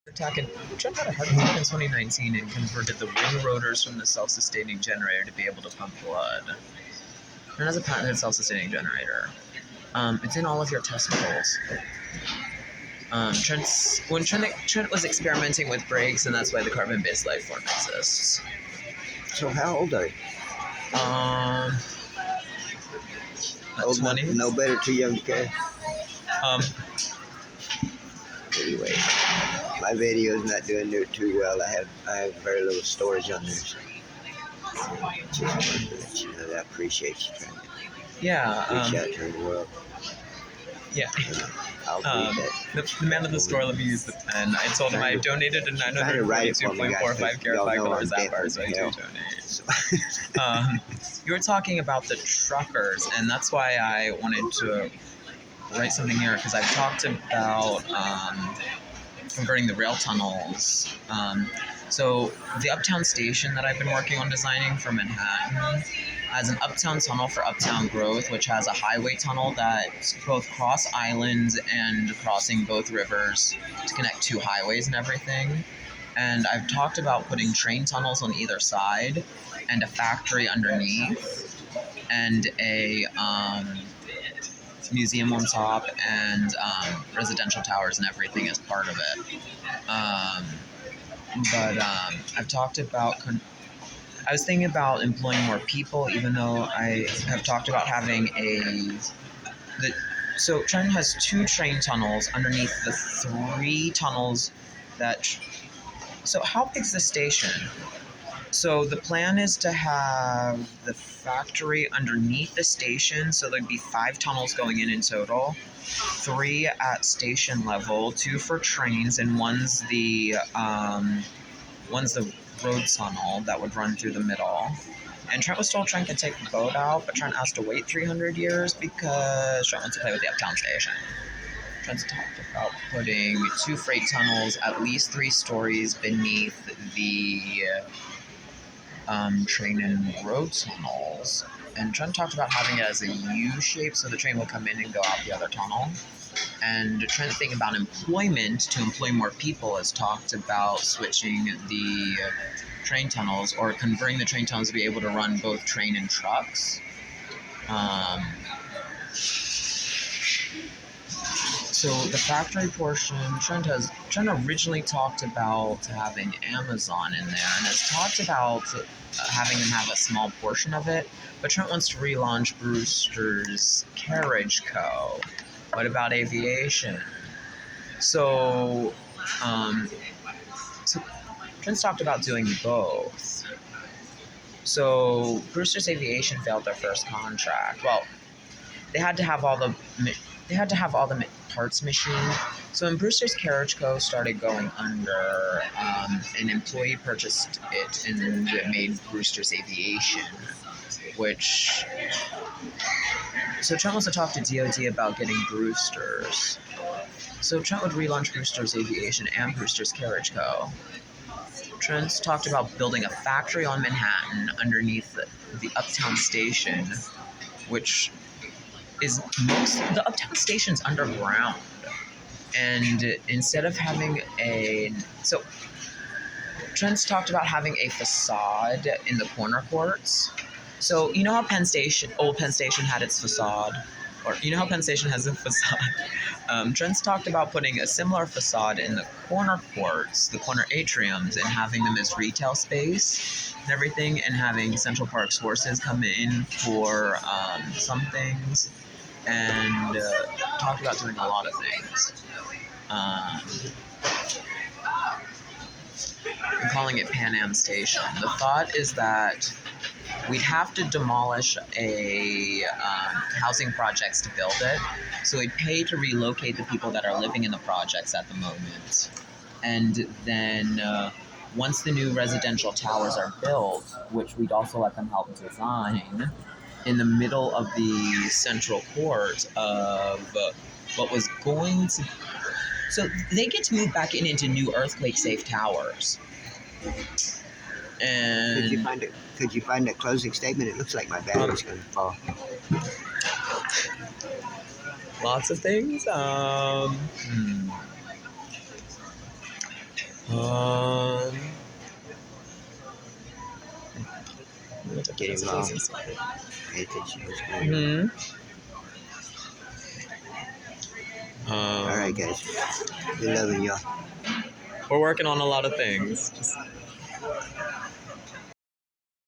Attack and Trent had a heart attack in 2019 and converted the wing rotors from the self-sustaining generator to be able to pump blood. Trent has a patented self-sustaining generator. It's in all of your testicles. Trent was experimenting with brakes, and that's why the carbon-based life form exists. So how old are you? Old 20s? No better, too young to care. Anyway, my video's not doing too well. I have very little storage on there. So just wanted to let you know that I appreciate you trying to reach out to the world. Yeah. I'll read that. The man at the store let me use the pen. I told him I donated a 942.45 carat by color Zapper, so I do donate. You were talking about the truckers, and that's why I wanted to write something here, because I've talked about converting the rail tunnels. So the Uptown station that I've been working on designing for Manhattan has an uptown tunnel for uptown growth, which has a highway tunnel that's both cross islands and crossing both rivers to connect two highways and everything. And I've talked about putting train tunnels on either side and a factory underneath and a museum on top and residential towers and everything as part of it. I've talked about I was thinking about employing more people, even though I have talked about having so Trent has two train tunnels underneath the three tunnels so how big's the station? So the plan is to have the factory underneath the station, so there'd be 5 tunnels going in total, 3 at station level, 2 for trains, and one's the road tunnel that would run through the middle. And Trent was told Trent could take the boat out, but Trent has to wait 300 years because Trent wants to play with the Uptown station. Trent's talked about putting 2 freight tunnels at least 3 stories beneath the train and road tunnels. And Trent talked about having it as a U shape, so the train will come in and go out the other tunnel. And Trent thinking about employment to employ more people has talked about switching the train tunnels or converting the train tunnels to be able to run both train and trucks. So the factory portion, Trent originally talked about having Amazon in there, and has talked about having them have a small portion of it, but Trent wants to relaunch Brewster's Carriage Co. What about aviation? So Trent's talked about doing both. So Brewster's Aviation failed their first contract. Well, they had to have all the parts machined. So when Brewster's Carriage Co. started going under, an employee purchased it and made Brewster's Aviation, so Trent wants to talk to DOD about getting Brewster's. So Trent would relaunch Brewster's Aviation and Brewster's Carriage Co. Trent's talked about building a factory on Manhattan underneath the Uptown station, which is the Uptown station's underground. And instead of having Trent's talked about having a facade in the corner courts. So you know how old Penn Station had its facade? Or you know how Penn Station has a facade? Trent's talked about putting a similar facade in the corner courts, the corner atriums, and having them as retail space and everything, and having Central Park's horses come in for some things, and talked about doing a lot of things. I'm calling it Pan Am Station. The thought is that we'd have to demolish housing projects to build it, so we'd pay to relocate the people that are living in the projects at the moment. And then once the new residential towers are built, which we'd also let them help design, in the middle of the central court of what was going to... So they get to move back into new earthquake-safe towers. And Could you find a closing statement? It looks like my battery's going to fall. Lots of things. Getting long. Pay attention to what's going on. All right, guys. We're loving y'all. We're working on a lot of things.